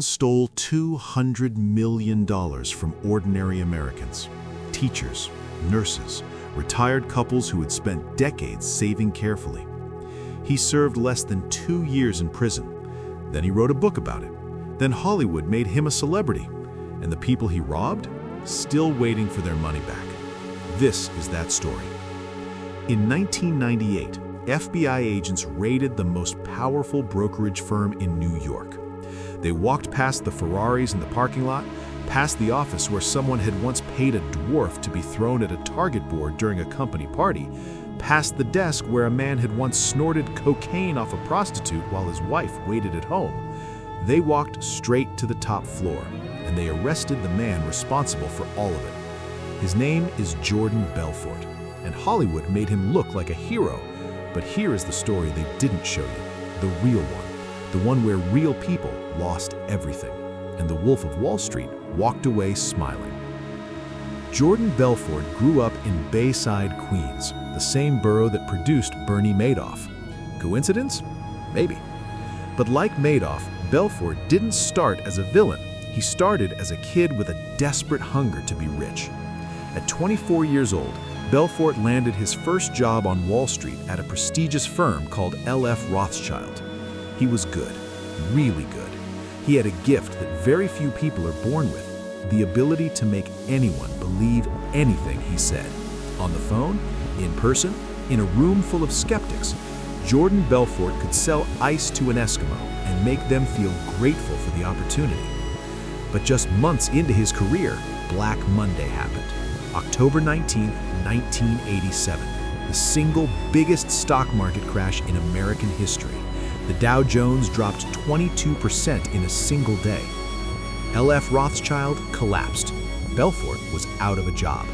stole $200 million from ordinary Americans, teachers, nurses, retired couples who had spent decades saving carefully. He served less than 2 years in prison. Then he wrote a book about it. Then Hollywood made him a celebrity, and the people he robbed, still waiting for their money back. This is that story. In 1998, FBI agents raided the most powerful brokerage firm in New York. They walked past the Ferraris in the parking lot, past the office where someone had once paid a dwarf to be thrown at a target board during a company party, past the desk where a man had once snorted cocaine off a prostitute while his wife waited at home. They walked straight to the top floor, and they arrested the man responsible for all of it. His name is Jordan Belfort, and Hollywood made him look like a hero. But here is the story they didn't show you, the real one, the one where real people lost everything, and the Wolf of Wall Street walked away smiling. Jordan Belfort grew up in Bayside, Queens, the same borough that produced Bernie Madoff. Coincidence? Maybe. But like Madoff, Belfort didn't start as a villain. He started as a kid with a desperate hunger to be rich. At 24 years old, Belfort landed his first job on Wall Street at a prestigious firm called L.F. Rothschild. He was good, really good. He had a gift that very few people are born with, the ability to make anyone believe anything he said. On the phone, in person, in a room full of skeptics, Jordan Belfort could sell ice to an Eskimo and make them feel grateful for the opportunity. But just months into his career, Black Monday happened. October 19, 1987, the single biggest stock market crash in American history. The Dow Jones dropped 22% in a single day. L.F. Rothschild collapsed. Belfort was out of a job.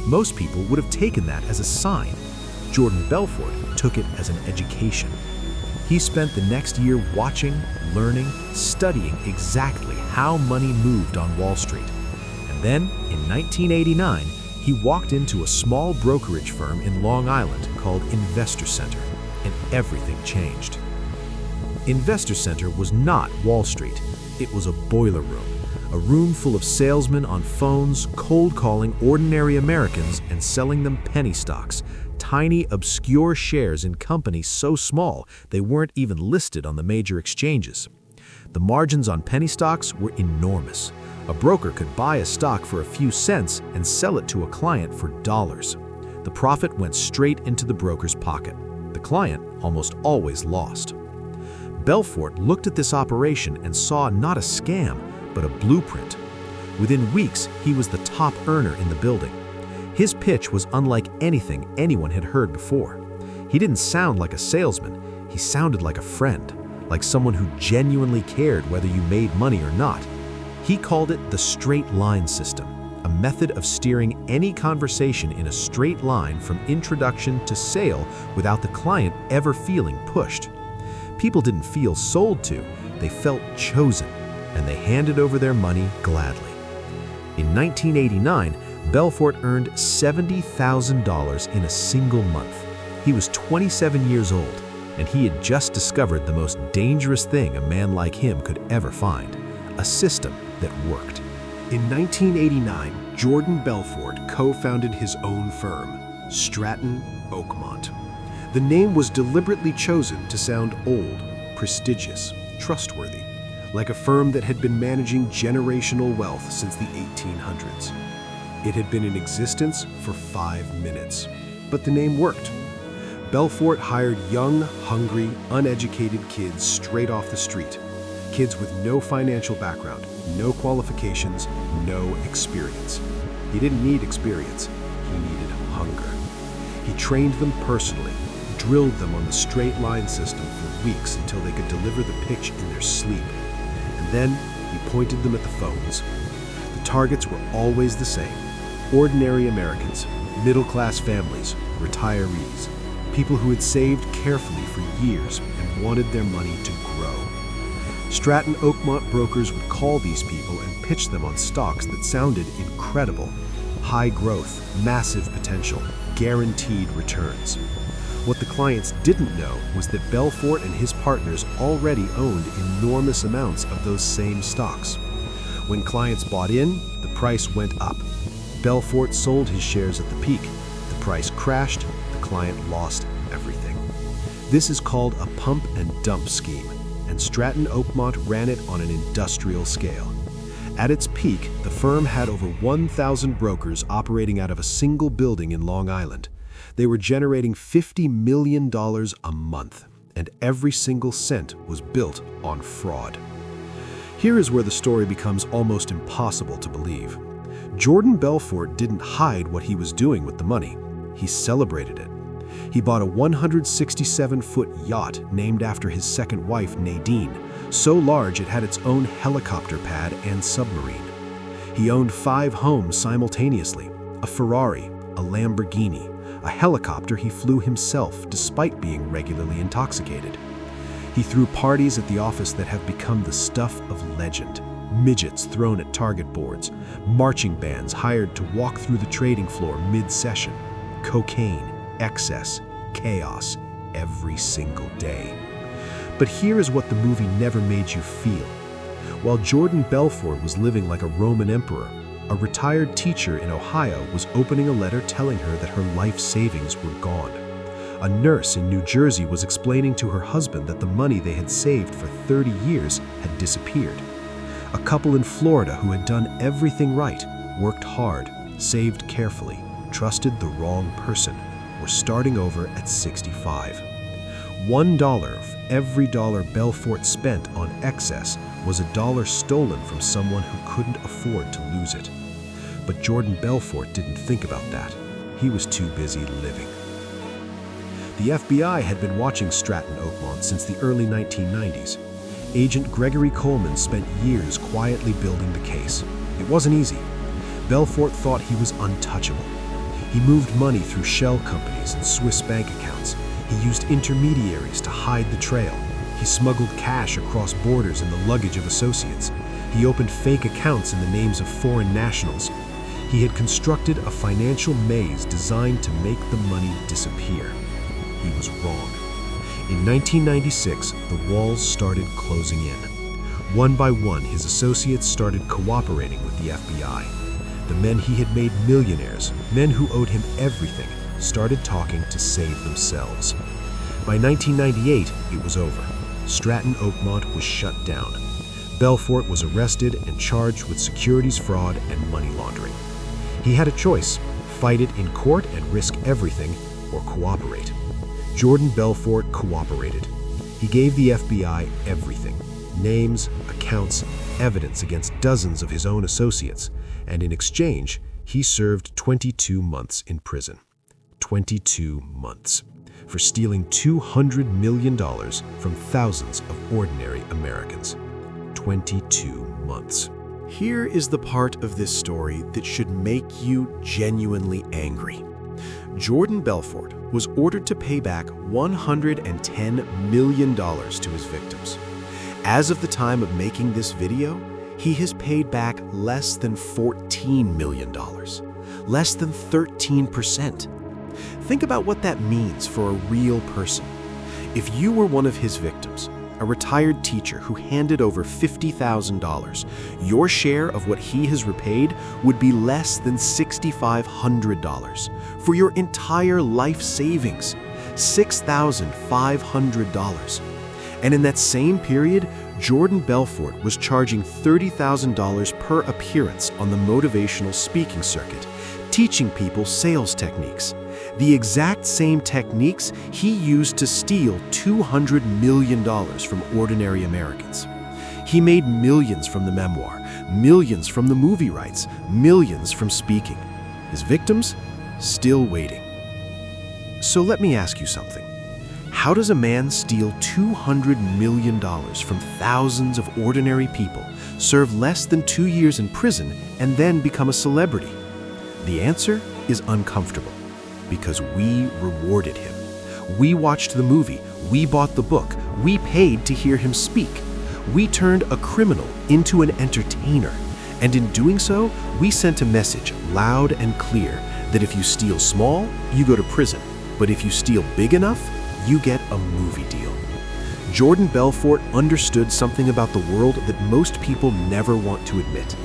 Most people would have taken that as a sign. Jordan Belfort took it as an education. He spent the next year watching, learning, studying exactly how money moved on Wall Street. And then, in 1989, he walked into a small brokerage firm in Long Island called Investor Center, and everything changed. Investor Center was not Wall Street. It was a boiler room, a room full of salesmen on phones, cold calling ordinary Americans and selling them penny stocks, tiny, obscure shares in companies so small they weren't even listed on the major exchanges. The margins on penny stocks were enormous. A broker could buy a stock for a few cents and sell it to a client for dollars. The profit went straight into the broker's pocket. The client almost always lost. Belfort looked at this operation and saw not a scam, but a blueprint. Within weeks, he was the top earner in the building. His pitch was unlike anything anyone had heard before. He didn't sound like a salesman. He sounded like a friend, like someone who genuinely cared whether you made money or not. He called it the straight line system, a method of steering any conversation in a straight line from introduction to sale without the client ever feeling pushed. People didn't feel sold to, they felt chosen, and they handed over their money gladly. In 1989, Belfort earned $70,000 in a single month. He was 27 years old, and he had just discovered the most dangerous thing a man like him could ever find, a system that worked. In 1989, Jordan Belfort co-founded his own firm, Stratton Oakmont. The name was deliberately chosen to sound old, prestigious, trustworthy, like a firm that had been managing generational wealth since the 1800s. It had been in existence for 5 minutes, but the name worked. Belfort hired young, hungry, uneducated kids straight off the street. Kids with no financial background, no qualifications, no experience. He didn't need experience, he needed hunger. He trained them personally, drilled them on the straight line system for weeks until they could deliver the pitch in their sleep. And then he pointed them at the phones. The targets were always the same: ordinary Americans, middle-class families, retirees, people who had saved carefully for years and wanted their money to grow. Stratton Oakmont brokers would call these people and pitch them on stocks that sounded incredible: high growth, massive potential, guaranteed returns. What the clients didn't know was that Belfort and his partners already owned enormous amounts of those same stocks. When clients bought in, the price went up. Belfort sold his shares at the peak. The price crashed, the client lost everything. This is called a pump and dump scheme, and Stratton Oakmont ran it on an industrial scale. At its peak, the firm had over 1,000 brokers operating out of a single building in Long Island. They were generating $50 million a month, and every single cent was built on fraud. Here is where the story becomes almost impossible to believe. Jordan Belfort didn't hide what he was doing with the money. He celebrated it. He bought a 167-foot yacht named after his second wife, Nadine, so large it had its own helicopter pad and submarine. He owned 5 homes simultaneously, a Ferrari, a Lamborghini, a helicopter he flew himself despite being regularly intoxicated. He threw parties at the office that have become the stuff of legend. Midgets thrown at target boards, marching bands hired to walk through the trading floor mid-session, cocaine, excess, chaos, every single day. But here is what the movie never made you feel. While Jordan Belfort was living like a Roman emperor, a retired teacher in Ohio was opening a letter telling her that her life savings were gone. A nurse in New Jersey was explaining to her husband that the money they had saved for 30 years had disappeared. A couple in Florida who had done everything right, worked hard, saved carefully, trusted the wrong person, were starting over at 65. $1 of every dollar Belfort spent on excess was a dollar stolen from someone who couldn't afford to lose it. But Jordan Belfort didn't think about that. He was too busy living. The FBI had been watching Stratton Oakmont since the early 1990s. Agent Gregory Coleman spent years quietly building the case. It wasn't easy. Belfort thought he was untouchable. He moved money through shell companies and Swiss bank accounts. He used intermediaries to hide the trail. He smuggled cash across borders in the luggage of associates. He opened fake accounts in the names of foreign nationals. He had constructed a financial maze designed to make the money disappear. He was wrong. In 1996, the walls started closing in. One by one, his associates started cooperating with the FBI. The men he had made millionaires, men who owed him everything, started talking to save themselves. By 1998, it was over. Stratton Oakmont was shut down. Belfort was arrested and charged with securities fraud and money laundering. He had a choice: fight it in court and risk everything, or cooperate. Jordan Belfort cooperated. He gave the FBI everything: names, accounts, evidence against dozens of his own associates, and in exchange, he served 22 months in prison. 22 months. For stealing $200 million from thousands of ordinary Americans. 22 months. Here is the part of this story that should make you genuinely angry. Jordan Belfort was ordered to pay back $110 million to his victims. As of the time of making this video, he has paid back less than $14 million, less than 13%. Think about what that means for a real person. If you were one of his victims, a retired teacher who handed over $50,000, your share of what he has repaid would be less than $6,500 for your entire life savings, $6,500. And in that same period, Jordan Belfort was charging $30,000 per appearance on the motivational speaking circuit, teaching people sales techniques. The exact same techniques he used to steal $200 million from ordinary Americans. He made millions from the memoir, millions from the movie rights, millions from speaking. His victims? Still waiting. So let me ask you something. How does a man steal $200 million from thousands of ordinary people, serve less than 2 years in prison, and then become a celebrity? The answer is uncomfortable. Because we rewarded him. We watched the movie, we bought the book, we paid to hear him speak. We turned a criminal into an entertainer. And in doing so, we sent a message loud and clear that if you steal small, you go to prison. But if you steal big enough, you get a movie deal. Jordan Belfort understood something about the world that most people never want to admit.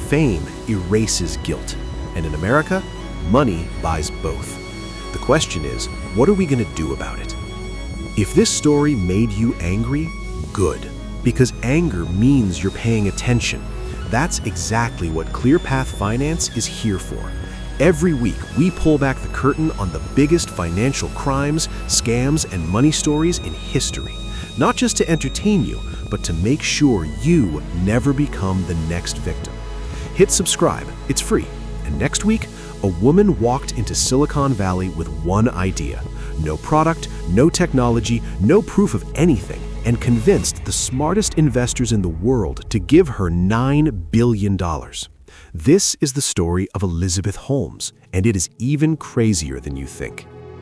Fame erases guilt, and in America, money buys both. The question is, what are we going to do about it? If this story made you angry, good, because anger means you're paying attention. That's exactly what ClearPath Finance is here for. Every week, we pull back the curtain on the biggest financial crimes, scams, and money stories in history. Not just to entertain you, but to make sure you never become the next victim. Hit subscribe, it's free. And next week, a woman walked into Silicon Valley with one idea. No product, no technology, no proof of anything, and convinced the smartest investors in the world to give her $9 billion. This is the story of Elizabeth Holmes, and it is even crazier than you think.